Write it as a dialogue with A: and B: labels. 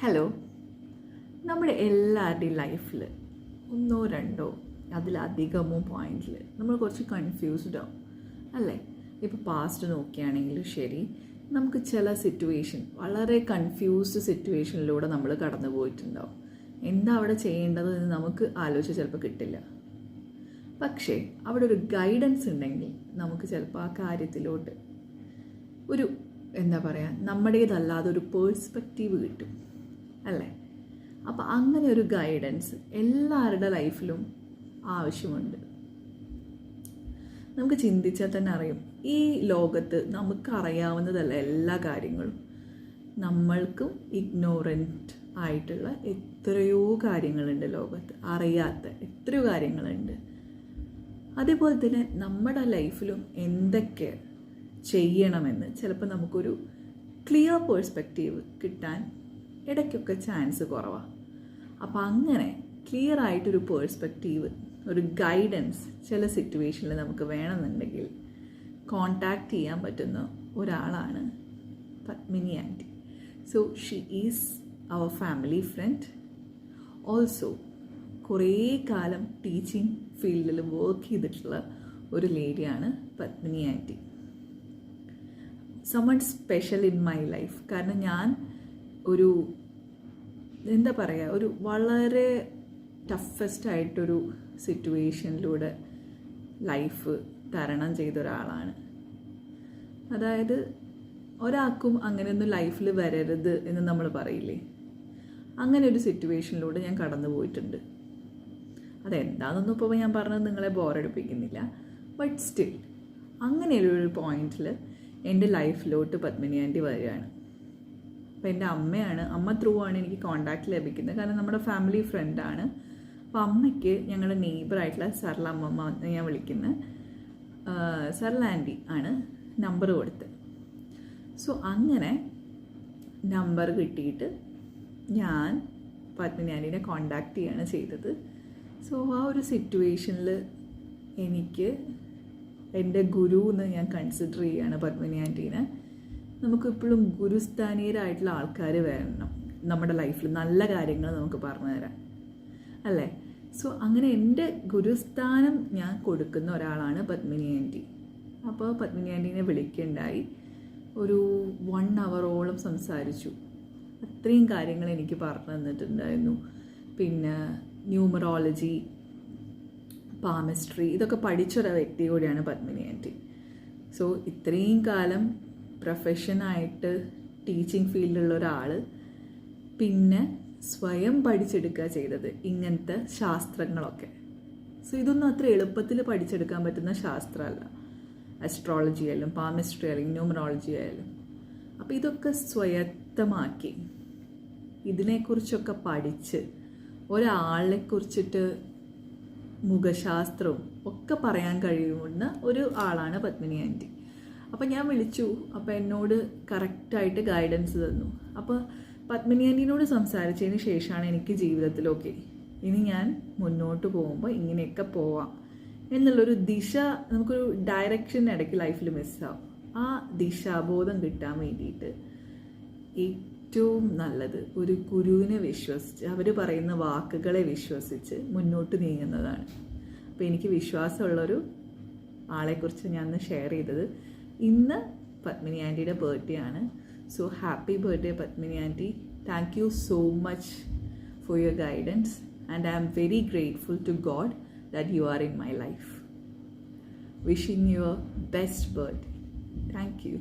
A: Hello. നമ്മുടെ എല്ലാവരുടെയും ലൈഫിൽ ഒന്നോ രണ്ടോ അതിലധികമോ പോയിന്റിൽ നമ്മൾ കുറച്ച് കൺഫ്യൂസ്ഡ് ആവും അല്ലേ? ഇപ്പോൾ പാസ്റ്റ് നോക്കുകയാണെങ്കിലും ശരി, നമുക്ക് ചില വളരെ കൺഫ്യൂസ്ഡ് സിറ്റുവേഷനിലൂടെ നമ്മൾ കടന്നു പോയിട്ടുണ്ടാവും. എന്താ അവിടെ ചെയ്യേണ്ടത് എന്ന് നമുക്ക് ആലോചിച്ച് ചിലപ്പോൾ കിട്ടില്ല. പക്ഷേ അവിടെ ഒരു ഗൈഡൻസ് ഉണ്ടെങ്കിൽ നമുക്ക് ചിലപ്പോൾ ആ കാര്യത്തിലോട്ട് ഒരു നമ്മുടേതല്ലാതെ ഒരു പേഴ്സ്പെക്റ്റീവ് കിട്ടും അല്ലേ? അപ്പം അങ്ങനെ ഒരു ഗൈഡൻസ് എല്ലാവരുടെ ലൈഫിലും ആവശ്യമുണ്ട്. നമുക്ക് ചിന്തിച്ചാൽ തന്നെ അറിയും, ഈ ലോകത്ത് നമുക്കറിയാവുന്നതല്ല എല്ലാ കാര്യങ്ങളും. നമ്മൾക്കും ഇഗ്നോറൻറ്റ് ആയിട്ടുള്ള എത്രയോ കാര്യങ്ങളുണ്ട് ലോകത്ത്, അറിയാത്ത എത്രയോ കാര്യങ്ങളുണ്ട്. അതേപോലെ തന്നെ നമ്മുടെ ലൈഫിലും എന്തൊക്കെ ചെയ്യണമെന്ന് ചിലപ്പോൾ നമുക്കൊരു ക്ലിയർ പേഴ്സ്പെക്റ്റീവ് കിട്ടാൻ ഇടയ്ക്കൊക്കെ ചാൻസ് കുറവാണ്. അപ്പം അങ്ങനെ ക്ലിയർ ആയിട്ടൊരു പേഴ്സ്പെക്റ്റീവ്, ഒരു ഗൈഡൻസ് ചില സിറ്റുവേഷനിൽ നമുക്ക് വേണമെന്നുണ്ടെങ്കിൽ കോണ്ടാക്ട് ചെയ്യാൻ പറ്റുന്ന ഒരാളാണ് Padmini aunty. So she is our family friend. Also കുറേ കാലം ടീച്ചിങ് ഫീൽഡിൽ വർക്ക് ചെയ്തിട്ടുള്ള ഒരു ലേഡിയാണ് Padmini aunty. Someone special in my life. കാരണം ഞാൻ ഒരു ഒരു വളരെ ടഫസ്റ്റ് ആയിട്ടൊരു സിറ്റുവേഷനിലൂടെ ലൈഫ് തരണം ചെയ്ത ഒരാളാണ്. അതായത് ഒരാൾക്കും അങ്ങനെയൊന്നും ലൈഫിൽ വരരുത് എന്ന് നമ്മൾ പറയില്ലേ, അങ്ങനെ ഒരു സിറ്റുവേഷനിലൂടെ ഞാൻ കടന്നു പോയിട്ടുണ്ട്. അതെന്താണെന്നൊന്നും ഇപ്പോൾ ഞാൻ പറഞ്ഞത് നിങ്ങളെ ബോറടിപ്പിക്കുന്നില്ല. ബട്ട് സ്റ്റിൽ അങ്ങനെയൊരു പോയിന്റിൽ എൻ്റെ ലൈഫിലോട്ട് പത്മിനി ആൻറ്റി വരികയാണ്. അപ്പോൾ എൻ്റെ അമ്മ ത്രൂ ആണ് എനിക്ക് കോണ്ടാക്ട് ലഭിക്കുന്നത്. കാരണം നമ്മുടെ ഫാമിലി ഫ്രണ്ടാണ്. അപ്പോൾ അമ്മയ്ക്ക് ഞങ്ങളുടെ നെയ്ബറായിട്ടുള്ള സർല അമ്മമ്മ ഞാൻ വിളിക്കുന്ന സർല ആൻറ്റി ആണ് നമ്പർ കൊടുത്തത്. സോ അങ്ങനെ നമ്പർ കിട്ടിയിട്ട് ഞാൻ പത്മിനി ആൻറ്റീനെ കോണ്ടാക്ട് ചെയ്യുകയാണ് ചെയ്തത്. സോ ആ ഒരു സിറ്റുവേഷനിൽ എനിക്ക് എൻ്റെ ഗുരു എന്ന് ഞാൻ കൺസിഡർ ചെയ്യുകയാണ് പത്മിനി ആൻറ്റീനെ. നമുക്കിപ്പോഴും ഗുരുസ്ഥാനീയരായിട്ടുള്ള ആൾക്കാർ വരണം നമ്മുടെ ലൈഫിൽ, നല്ല കാര്യങ്ങൾ നമുക്ക് പറഞ്ഞു തരാൻ അല്ലേ? സോ അങ്ങനെ എൻ്റെ ഗുരുസ്ഥാനം ഞാൻ കൊടുക്കുന്ന ഒരാളാണ് പത്മിനി ആൻറ്റി. അപ്പോൾ പത്മിനി ആൻറ്റീനെ വിളിക്കുകയുണ്ടായി. ഒരു 1 hour സംസാരിച്ചു. അത്രയും കാര്യങ്ങൾ എനിക്ക് പറഞ്ഞു തന്നിട്ടുണ്ടായിരുന്നു. പിന്നെ ന്യൂമറോളജി, പാമിസ്ട്രി, ഇതൊക്കെ പഠിച്ചൊരു വ്യക്തി കൂടിയാണ് പത്മിനി ആൻറ്റി. സോ ഇത്രയും കാലം പ്രൊഫഷനായിട്ട് ടീച്ചിങ് ഫീൽഡിലുള്ള ഒരാൾ പിന്നെ സ്വയം പഠിച്ചെടുക്കുക ചെയ്തത് ഇങ്ങനത്തെ ശാസ്ത്രങ്ങളൊക്കെ. സോ ഇതൊന്നും അത്ര എളുപ്പത്തിൽ പഠിച്ചെടുക്കാൻ പറ്റുന്ന ശാസ്ത്രമല്ല. അസ്ട്രോളജി ആയാലും പാമിസ്ട്രി ആയാലും ന്യൂമറോളജി ആയാലും. അപ്പോൾ ഇതൊക്കെ സ്വയത്തമാക്കി ഇതിനെക്കുറിച്ചൊക്കെ പഠിച്ച് ഒരാളെ കുറിച്ചിട്ട് മുഖശാസ്ത്രവും ഒക്കെ പറയാൻ കഴിയുന്ന ഒരു ആളാണ് പത്മിനി ആൻറ്റി. അപ്പോൾ ഞാൻ വിളിച്ചു. അപ്പോൾ എന്നോട് കറക്റ്റായിട്ട് ഗൈഡൻസ് തന്നു. അപ്പോൾ പത്മിനി ആൻറ്റീനോട് സംസാരിച്ചതിന് ശേഷമാണ് എനിക്ക് ജീവിതത്തിലൊക്കെ ഇനി ഞാൻ മുന്നോട്ട് പോകുമ്പോൾ ഇങ്ങനെയൊക്കെ പോവാം എന്നുള്ളൊരു നമുക്കൊരു ഡയറക്ഷൻ ഇടയ്ക്ക് ലൈഫിൽ മിസ്സാവും. ആ ദിശാബോധം കിട്ടാൻ വേണ്ടിയിട്ട് ഏറ്റവും നല്ലത് ഒരു ഗുരുവിനെ വിശ്വസിച്ച് അവർ പറയുന്ന വാക്കുകളെ വിശ്വസിച്ച് മുന്നോട്ട് നീങ്ങുന്നതാണ്. അപ്പോൾ എനിക്ക് വിശ്വാസമുള്ളൊരു ആളെക്കുറിച്ച് ഞാൻ ഇന്ന് ഷെയർ ചെയ്തത്. ഇന്ന് പത്മിനി ആൻറ്റിയുടെ ബർത്ത്ഡേ ആണ്. So happy birthday Padmini aunty. Thank you so much for your guidance and I am very grateful to God that you are in my life. Wishing you a best birthday. Thank you.